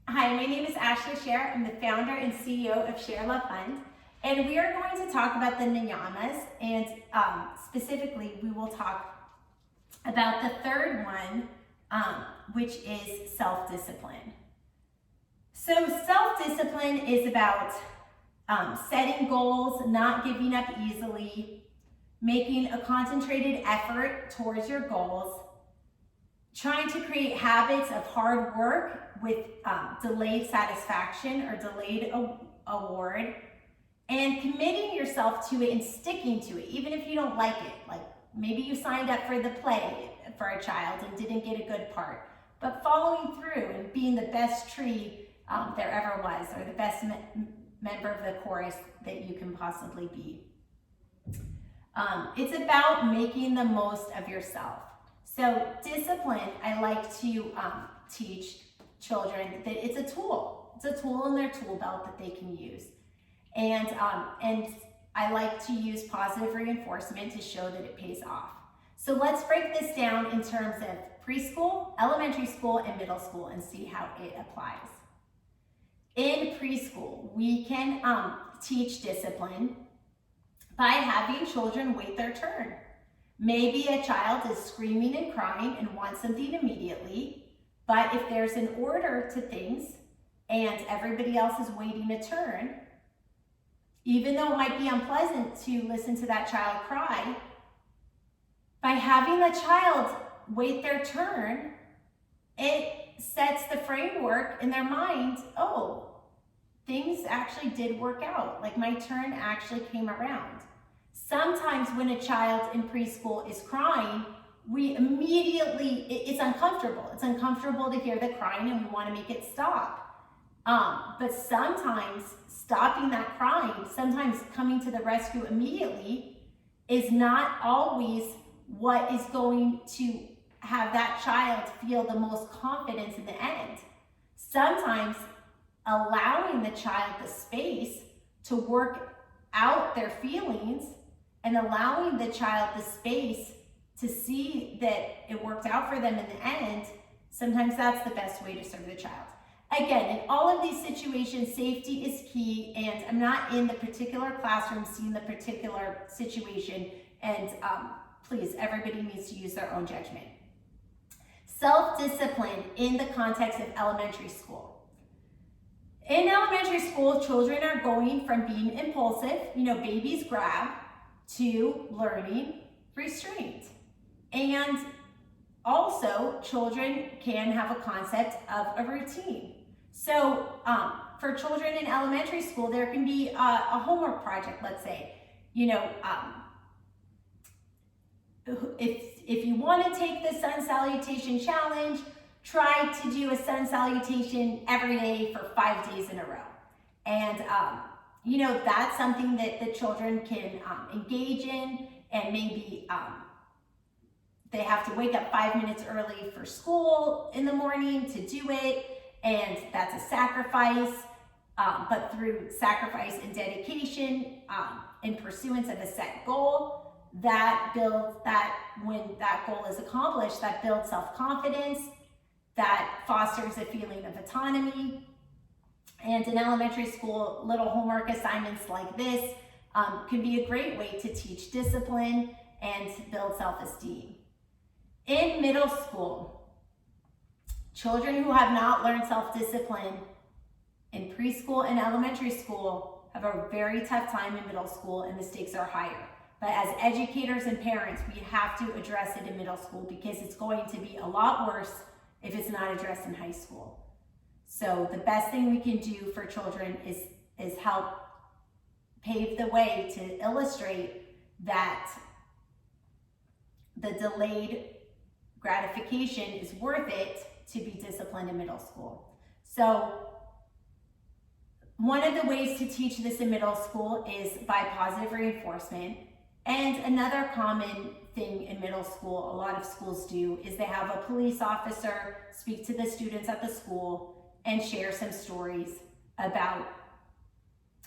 Hi, my name is Ashley Scher. I'm the founder and CEO of ShareLove.Fund, and we are going to talk about the niyamas, and specifically we will talk about the third one, which is self-discipline. So self-discipline is about setting goals, not giving up easily, making a concentrated effort towards your goals, trying to create habits of hard work with delayed satisfaction or delayed award, and committing yourself to it and sticking to it, even if you don't like it. Like maybe you signed up for the play for a child and didn't get a good part, but following through and being the best tree there ever was, or the best member of the chorus that you can possibly be. It's about making the most of yourself. So discipline, I like to teach children that it's a tool. It's a tool in their tool belt that they can use. And I like to use positive reinforcement to show that it pays off. So let's break this down in terms of preschool, elementary school, and middle school and see how it applies. In preschool, we can teach discipline by having children wait their turn. Maybe a child is screaming and crying and wants something immediately, but if there's an order to things and everybody else is waiting a turn, even though it might be unpleasant to listen to that child cry, by having the child wait their turn, it sets the framework in their mind, oh, things actually did work out. Like my turn actually came around. Sometimes when a child in preschool is crying, we immediately, it's uncomfortable. It's uncomfortable to hear the crying and we want to make it stop. But sometimes stopping that crying, sometimes coming to the rescue immediately is not always what is going to have that child feel the most confidence in the end. Sometimes allowing the child the space to work out their feelings and allowing the child the space to see that it worked out for them in the end, sometimes that's the best way to serve the child. Again, in all of these situations, safety is key, and I'm not in the particular classroom seeing the particular situation, and please, everybody needs to use their own judgment. Self-discipline in the context of elementary school. In elementary school, children are going from being impulsive, babies grab, to learning restraint. And also, children can have a concept of a routine. So for children in elementary school, there can be a homework project, let's say. If you want to take the sun salutation challenge, try to do a sun salutation every day for 5 days in a row. And that's something that the children can engage in, and maybe they have to wake up 5 minutes early for school in the morning to do it, and that's a sacrifice, but through sacrifice and dedication in pursuance of a set goal, that builds that, when that goal is accomplished, that builds self-confidence, that fosters a feeling of autonomy. And in elementary school, little homework assignments like this can be a great way to teach discipline and build self-esteem. In middle school, children who have not learned self-discipline in preschool and elementary school have a very tough time in middle school, and the stakes are higher. But as educators and parents, we have to address it in middle school because it's going to be a lot worse if it's not addressed in high school. So the best thing we can do for children is help pave the way to illustrate that the delayed gratification is worth it to be disciplined in middle school. So one of the ways to teach this in middle school is by positive reinforcement. And another common thing in middle school, a lot of schools do, is they have a police officer speak to the students at the school and share some stories about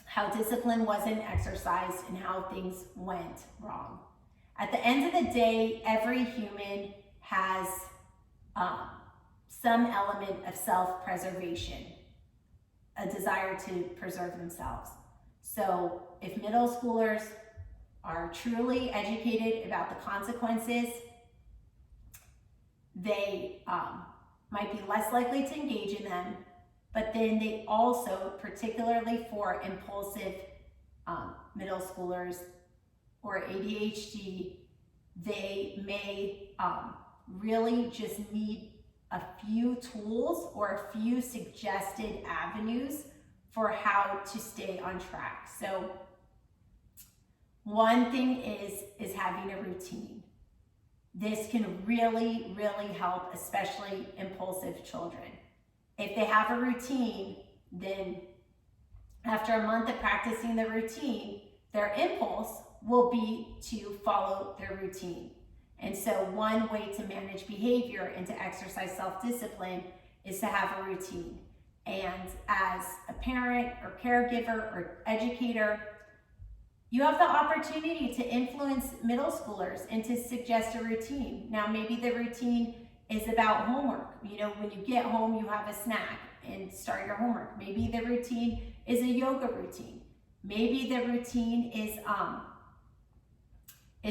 how discipline wasn't exercised and how things went wrong. At the end of the day, every human has some element of self-preservation. a desire to preserve themselves. So if middle schoolers are truly educated about the consequences, they might be less likely to engage in them, but then they also, particularly for impulsive middle schoolers or ADHD, they may really just need a few tools or a few suggested avenues for how to stay on track. So one thing is having a routine. This can really, really help, especially impulsive children. If they have a routine, then after a month of practicing the routine, their impulse will be to follow their routine. And so one way to manage behavior and to exercise self-discipline is to have a routine. And as a parent or caregiver or educator, you have the opportunity to influence middle schoolers and to suggest a routine. Now, maybe the routine is about homework. You know, when you get home, you have a snack and start your homework. Maybe the routine is a yoga routine. Maybe the routine is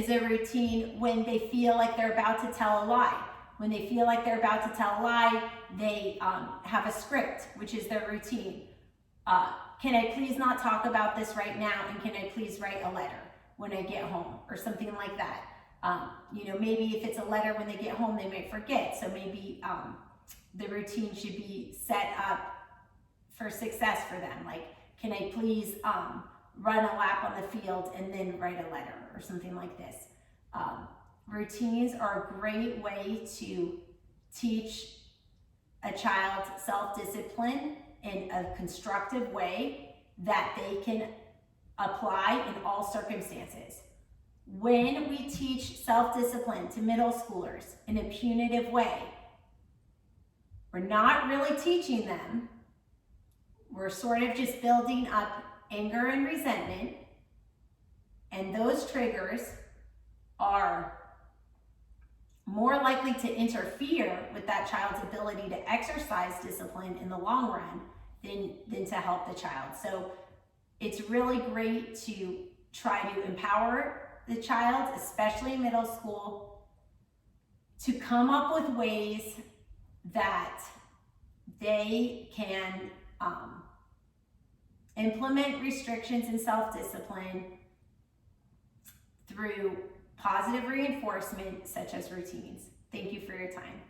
a routine when they feel like they're about to tell a lie. When they feel like they're about to tell a lie, they have a script, which is their routine. Can I please not talk about this right now, and can I please write a letter when I get home, or something like that. You know, maybe if it's a letter when they get home, they might forget. So maybe the routine should be set up for success for them. Like, can I please run a lap on the field and then write a letter or something like this. Routines are a great way to teach a child self-discipline in a constructive way that they can apply in all circumstances. When we teach self-discipline to middle schoolers in a punitive way, we're not really teaching them. We're sort of just building up anger and resentment, and those triggers are more likely to interfere with that child's ability to exercise discipline in the long run than to help the child. So it's really great to try to empower the child, especially in middle school, to come up with ways that they can implement restrictions and self-discipline through positive reinforcement, such as routines. Thank you for your time.